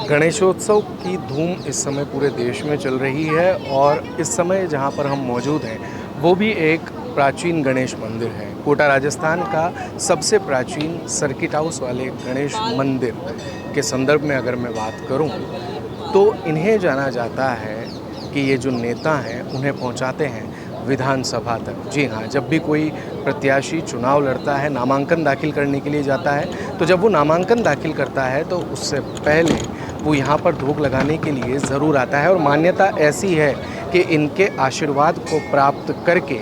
गणेशोत्सव की धूम इस समय पूरे देश में चल रही है और इस समय जहाँ पर हम मौजूद हैं वो भी एक प्राचीन गणेश मंदिर है। कोटा राजस्थान का सबसे प्राचीन सर्किट हाउस वाले गणेश मंदिर के संदर्भ में अगर मैं बात करूं तो इन्हें जाना जाता है कि ये जो नेता हैं उन्हें पहुंचाते हैं विधानसभा तक। जी हाँ, जब भी कोई प्रत्याशी चुनाव लड़ता है, नामांकन दाखिल करने के लिए जाता है, तो जब वो नामांकन दाखिल करता है तो उससे पहले वो यहाँ पर धूप लगाने के लिए ज़रूर आता है। और मान्यता ऐसी है कि इनके आशीर्वाद को प्राप्त करके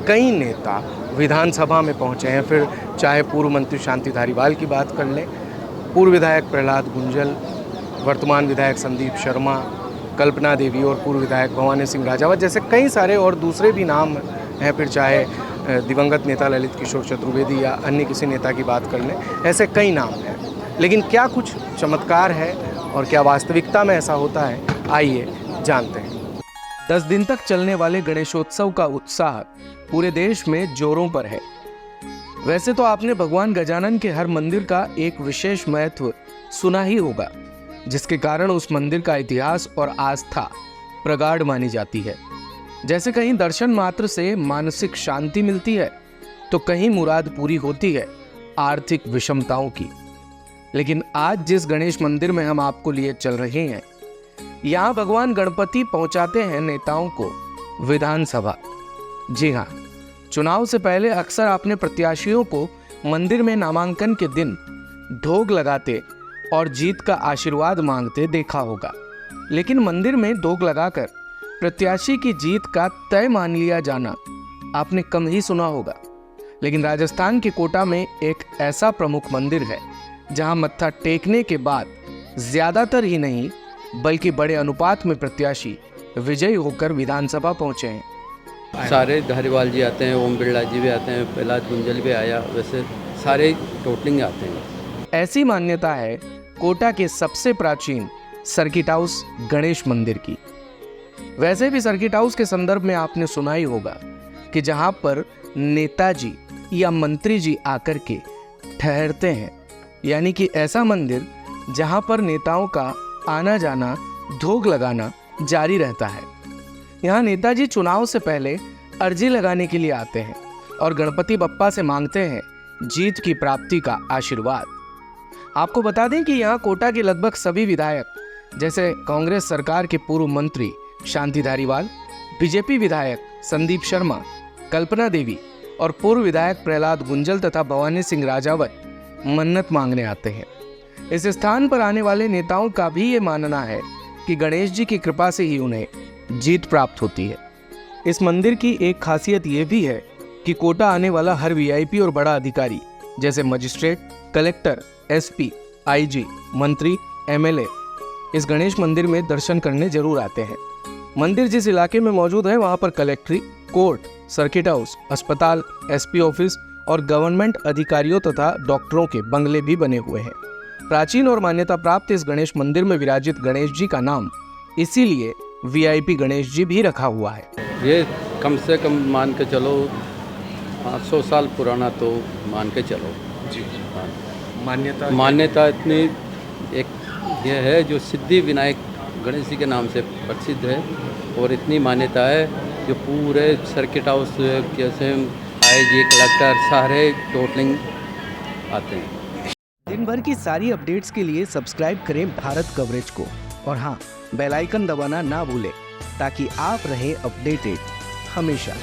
कई नेता विधानसभा में पहुँचे हैं। फिर चाहे पूर्व मंत्री शांति धारीवाल की बात कर लें, पूर्व विधायक प्रहलाद गुंजल, वर्तमान विधायक संदीप शर्मा, कल्पना देवी और पूर्व विधायक भवानी सिंह राजावत जैसे कई सारे और दूसरे भी नाम हैं। फिर चाहे दिवंगत नेता ललित किशोर चतुर्वेदी या अन्य किसी नेता की बात कर लें, ऐसे कई नाम हैं। लेकिन क्या कुछ चमत्कार है और क्या वास्तविकता में ऐसा होता है, आइए जानते हैं। 10 दिन तक चलने वाले गणेशोत्सव का उत्साह पूरे देश में जोरों पर है। वैसे तो आपने भगवान गजानन के हर मंदिर का एक विशेष महत्व सुना ही होगा, जिसके कारण उस मंदिर का इतिहास और आस्था प्रगाढ़ मानी जाती है। जैसे कहीं दर्शन मात्र से मानसिक शांति मिलती है तो कहीं मुराद पूरी होती है आर्थिक विषमताओं की। लेकिन आज जिस गणेश मंदिर में हम आपको लिए चल रहे हैं, यहाँ भगवान गणपति पहुंचाते हैं नेताओं को विधानसभा। जी हाँ, चुनाव से पहले अक्सर आपने प्रत्याशियों को मंदिर में नामांकन के दिन ढोग लगाते और जीत का आशीर्वाद मांगते देखा होगा। लेकिन मंदिर में ढोग लगाकर प्रत्याशी की जीत का तय मान लिया जाना आपने कम ही सुना होगा। लेकिन राजस्थान के कोटा में एक ऐसा प्रमुख मंदिर है जहां मत्था टेकने के बाद ज्यादातर ही नहीं बल्कि बड़े अनुपात में प्रत्याशी विजयी होकर विधानसभा पहुंचे हैं। सारे धारीवाल जी आते हैं, ओम बिरला जी भी आते हैं, प्रहलाद गुंजल भी आया, वैसे सारे टोटलिंग आते हैं। ऐसी मान्यता है कोटा के सबसे प्राचीन सर्किट हाउस गणेश मंदिर की। वैसे भी सर्किट हाउस के संदर्भ में आपने सुना ही होगा कि जहां पर नेताजी या मंत्री जी आकर के ठहरते हैं, यानी कि ऐसा मंदिर जहां पर नेताओं का आना जाना, ढोग लगाना जारी रहता है। यहाँ नेताजी चुनाव से पहले अर्जी लगाने के लिए आते हैं और गणपति बप्पा से मांगते हैं जीत की प्राप्ति का आशीर्वाद। आपको बता दें कि यहाँ कोटा के लगभग सभी विधायक, जैसे कांग्रेस सरकार के पूर्व मंत्री शांति धारीवाल, बीजेपी विधायक संदीप शर्मा, कल्पना देवी और पूर्व विधायक प्रहलाद गुंजल तथा भवानी सिंह राजावत मन्नत मांगने आते हैं। इस स्थान पर आने वाले नेताओं का भी ये मानना है कि गणेश जी की कृपा से ही उन्हें जीत प्राप्त होती है। इस मंदिर की एक खासियत ये भी है कि कोटा आने वाला हर वीआईपी और बड़ा अधिकारी जैसे मजिस्ट्रेट, कलेक्टर, एसपी, आईजी, मंत्री, एमएलए इस गणेश मंदिर में दर्शन करने जरूर आते हैं। मंदिर जिस इलाके में मौजूद है वहां पर कलेक्ट्री, कोर्ट, सर्किट हाउस, अस्पताल, एसपी ऑफिस और गवर्नमेंट अधिकारियों तथा डॉक्टरों के बंगले भी बने हुए हैं। प्राचीन और मान्यता प्राप्त इस गणेश मंदिर में विराजित गणेश जी का नाम इसीलिए वीआईपी गणेश जी भी रखा हुआ है। ये कम से कम मान के चलो 500 साल पुराना तो मान के चलो जी। हाँ। मान्यता इतनी एक ये है जो सिद्धि विनायक गणेश जी के नाम से प्रसिद्ध है और इतनी मान्यता है जो पूरे सर्किट हाउस जैसे आईजी, कलेक्टर सारे टोटलिंग आते हैं। दिन भर की सारी अपडेट्स के लिए सब्सक्राइब करें भारत कवरेज को और हाँ, बेल आइकन दबाना ना भूलें ताकि आप रहे अपडेटेड हमेशा।